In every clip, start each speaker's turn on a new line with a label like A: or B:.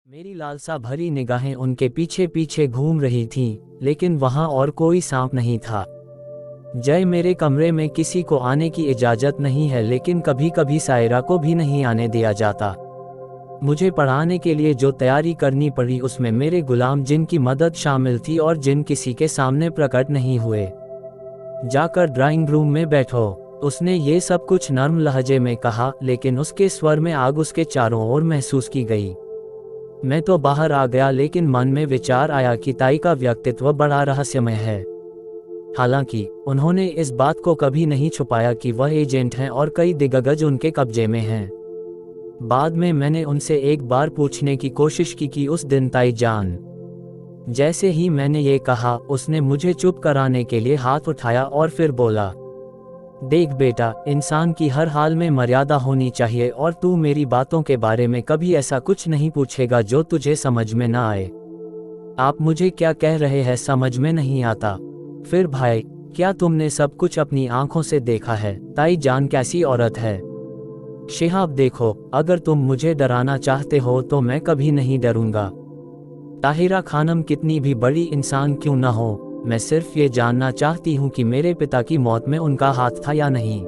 A: मेरी लालसा भरी निगाहें उनके पीछे पीछे घूम रही थीं, लेकिन वहां और कोई सांप नहीं था। जय, मेरे कमरे में किसी को आने की इजाज़त नहीं है, लेकिन कभी कभी सायरा को भी नहीं आने दिया जाता। मुझे पढ़ाने के लिए जो तैयारी करनी पड़ी उसमें मेरे गुलाम जिनकी मदद शामिल थी और जिन किसी के सामने प्रकट नहीं हुए। जाकर ड्राइंग रूम में बैठो, उसने ये सब कुछ नर्म लहजे में कहा, लेकिन उसके स्वर में आग उसके चारों ओर महसूस की गई। मैं तो बाहर आ गया, लेकिन मन में विचार आया कि ताई का व्यक्तित्व बड़ा रहस्यमय है। हालांकि उन्होंने इस बात को कभी नहीं छुपाया कि वह एजेंट हैं और कई दिग्गज उनके कब्जे में हैं। बाद में मैंने उनसे एक बार पूछने की कोशिश की कि उस दिन ताई जान। जैसे ही मैंने ये कहा, उसने मुझे चुप कराने के लिए हाथ उठाया और फिर बोला, देख बेटा, इंसान की हर हाल में मर्यादा होनी चाहिए और तू मेरी बातों के बारे में कभी ऐसा कुछ नहीं पूछेगा जो तुझे समझ में ना आए। आप मुझे क्या कह रहे हैं समझ में नहीं आता। फिर भाई, क्या तुमने सब कुछ अपनी आंखों से देखा है? ताई जान कैसी औरत है। शिहाब देखो, अगर तुम मुझे डराना चाहते हो तो मैं कभी नहीं डरूंगा। ताहिरा खानम कितनी भी बड़ी इंसान क्यों न हो, मैं सिर्फ ये जानना चाहती हूँ कि मेरे पिता की मौत में उनका हाथ था या नहीं।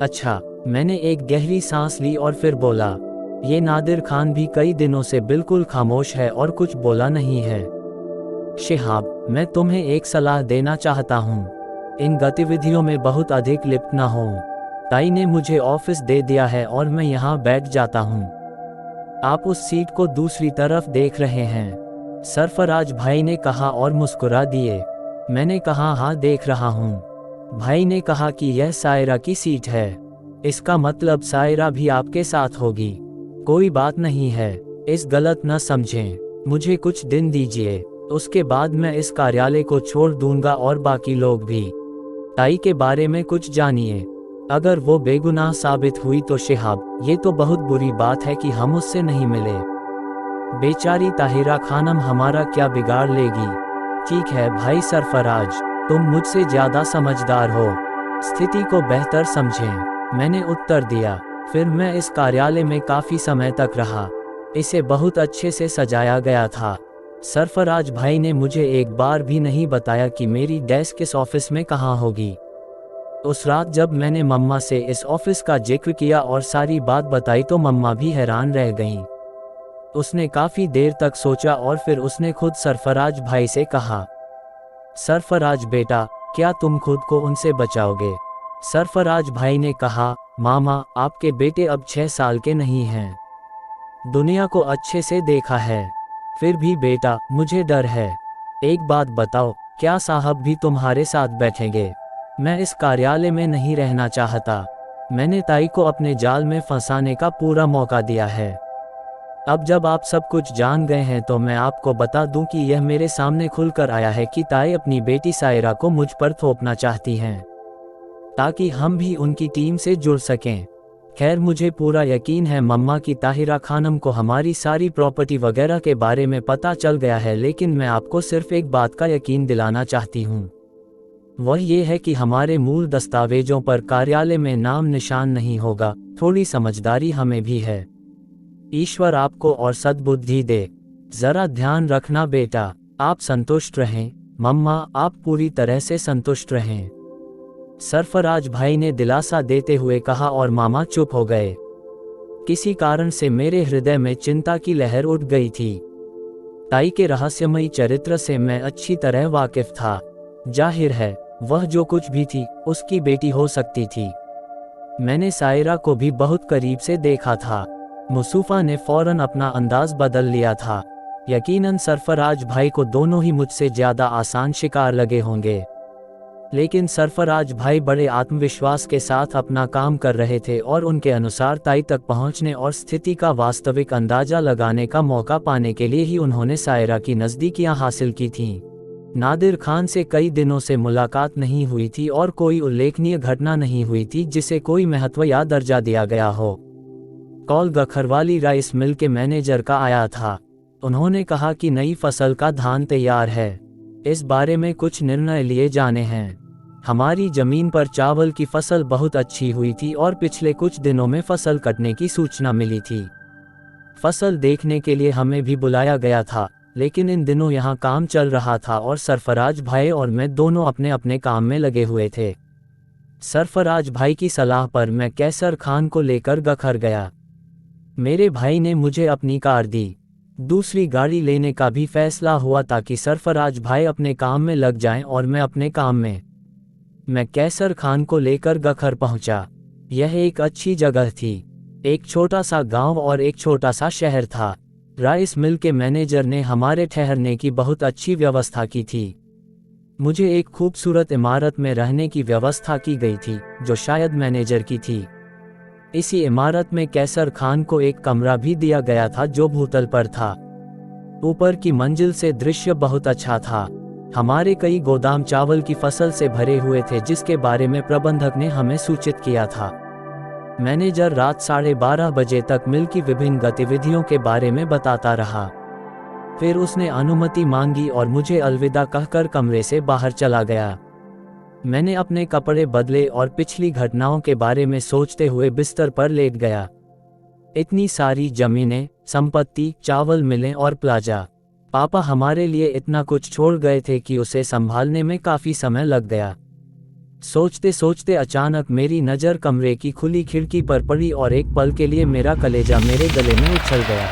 A: अच्छा, मैंने एक गहरी सांस ली और फिर बोला, ये नादिर खान भी कई दिनों से बिल्कुल खामोश है और कुछ बोला नहीं है। शिहाब, मैं तुम्हें एक सलाह देना चाहता हूँ, इन गतिविधियों में बहुत अधिक लिप्त न हो। ताई ने मुझे ऑफिस दे दिया है और मैं यहाँ बैठ जाता हूँ। आप उस सीट को दूसरी तरफ देख रहे हैं, सरफराज भाई ने कहा और मुस्कुरा दिए। मैंने कहा, हाँ देख रहा हूँ। भाई ने कहा कि यह सायरा की सीट है, इसका मतलब सायरा भी आपके साथ होगी। कोई बात नहीं है, इस गलत न समझें। मुझे कुछ दिन दीजिए, उसके बाद मैं इस कार्यालय को छोड़ दूंगा और बाकी लोग भी। ताई के बारे में कुछ जानिए, अगर वो बेगुनाह साबित हुई तो शिहाब, ये तो बहुत बुरी बात है कि हम उससे नहीं मिले। बेचारी ताहिरा खानम हमारा क्या बिगाड़ लेगी। ठीक है भाई सरफराज, तुम मुझसे ज्यादा समझदार हो, स्थिति को बेहतर समझें, मैंने उत्तर दिया। फिर मैं इस कार्यालय में काफी समय तक रहा। इसे बहुत अच्छे से सजाया गया था। सरफराज भाई ने मुझे एक बार भी नहीं बताया कि मेरी डेस्क इस ऑफिस में कहाँ होगी। उस रात जब मैंने मम्मा से इस ऑफिस का जिक्र किया और सारी बात बताई तो मम्मा भी हैरान रह गईं। उसने काफी देर तक सोचा और फिर उसने खुद सरफराज भाई से कहा, सरफराज बेटा, क्या तुम खुद को उनसे बचाओगे? सरफराज भाई ने कहा, मामा, आपके बेटे अब 6 साल के नहीं हैं, दुनिया को अच्छे से देखा है। फिर भी बेटा, मुझे डर है। एक बात बताओ, क्या साहब भी तुम्हारे साथ बैठेंगे? मैं इस कार्यालय में नहीं रहना चाहता। मैंने ताई को अपने जाल में फंसाने का पूरा मौका दिया है। अब जब आप सब कुछ जान गए हैं तो मैं आपको बता दूं कि यह मेरे सामने खुलकर आया है कि ताई अपनी बेटी सायरा को मुझ पर थोपना चाहती हैं, ताकि हम भी उनकी टीम से जुड़ सकें। खैर, मुझे पूरा यकीन है मम्मा की ताहिरा खानम को हमारी सारी प्रॉपर्टी वगैरह के बारे में पता चल गया है, लेकिन मैं आपको सिर्फ एक बात का यकीन दिलाना चाहती हूँ। वह ये है कि हमारे मूल दस्तावेजों पर कार्यालय में नाम निशान नहीं होगा। थोड़ी समझदारी हमें भी है। ईश्वर आपको और सद्बुद्धि दे। जरा ध्यान रखना बेटा, आप संतुष्ट रहें। मम्मा, आप पूरी तरह से संतुष्ट रहें, सरफराज भाई ने दिलासा देते हुए कहा और मामा चुप हो गए। किसी कारण से मेरे हृदय में चिंता की लहर उठ गई थी। ताई के रहस्यमयी चरित्र से मैं अच्छी तरह वाकिफ था। जाहिर है, वह जो कुछ भी थी, उसकी बेटी हो सकती थी। मैंने सायरा को भी बहुत करीब से देखा था। मुसूफा ने फौरन अपना अंदाज बदल लिया था। यकीनन सरफराज भाई को दोनों ही मुझसे ज्यादा आसान शिकार लगे होंगे, लेकिन सरफराज भाई बड़े आत्मविश्वास के साथ अपना काम कर रहे थे और उनके अनुसार ताई तक पहुंचने और स्थिति का वास्तविक अंदाजा लगाने का मौका पाने के लिए ही उन्होंने सायरा की नज़दीकियां हासिल की थीं। नादिर खान से कई दिनों से मुलाकात नहीं हुई थी और कोई उल्लेखनीय घटना नहीं हुई थी जिसे कोई महत्व या दर्जा दिया गया हो। कॉल गखरवाली राइस मिल के मैनेजर का आया था। उन्होंने कहा कि नई फसल का धान तैयार है, इस बारे में कुछ निर्णय लिए जाने हैं। हमारी जमीन पर चावल की फसल बहुत अच्छी हुई थी और पिछले कुछ दिनों में फसल कटने की सूचना मिली थी। फसल देखने के लिए हमें भी बुलाया गया था, लेकिन इन दिनों यहाँ काम चल रहा था और सरफराज भाई और मैं दोनों अपने अपने काम में लगे हुए थे। सरफराज भाई की सलाह पर मैं कैसर खान को लेकर गखर गया। मेरे भाई ने मुझे अपनी कार दी। दूसरी गाड़ी लेने का भी फैसला हुआ ताकि सरफराज भाई अपने काम में लग जाएं और मैं अपने काम में। मैं कैसर खान को लेकर गखर पहुंचा। यह एक अच्छी जगह थी। एक छोटा सा गांव और एक छोटा सा शहर था। राइस मिल के मैनेजर ने हमारे ठहरने की बहुत अच्छी व्यवस्था की थी। मुझे एक खूबसूरत इमारत में रहने की व्यवस्था की गई थी, जो शायद मैनेजर की थी। इसी इमारत में कैसर खान को एक कमरा भी दिया गया था जो भूतल पर था। ऊपर की मंजिल से दृश्य बहुत अच्छा था। हमारे कई गोदाम चावल की फसल से भरे हुए थे, जिसके बारे में प्रबंधक ने हमें सूचित किया था। मैनेजर रात 12:30 बजे तक मिल की विभिन्न गतिविधियों के बारे में बताता रहा। फिर उसने अनुमति मांगी और मुझे अलविदा कहकर कमरे से बाहर चला गया। मैंने अपने कपड़े बदले और पिछली घटनाओं के बारे में सोचते हुए बिस्तर पर लेट गया। इतनी सारी जमीनें, संपत्ति, चावल मिलें और प्लाजा। पापा हमारे लिए इतना कुछ छोड़ गए थे कि उसे संभालने में काफी समय लग गया। सोचते सोचते अचानक मेरी नज़र कमरे की खुली खिड़की पर पड़ी और एक पल के लिए मेरा कलेजा मेरे गले में उछल गया।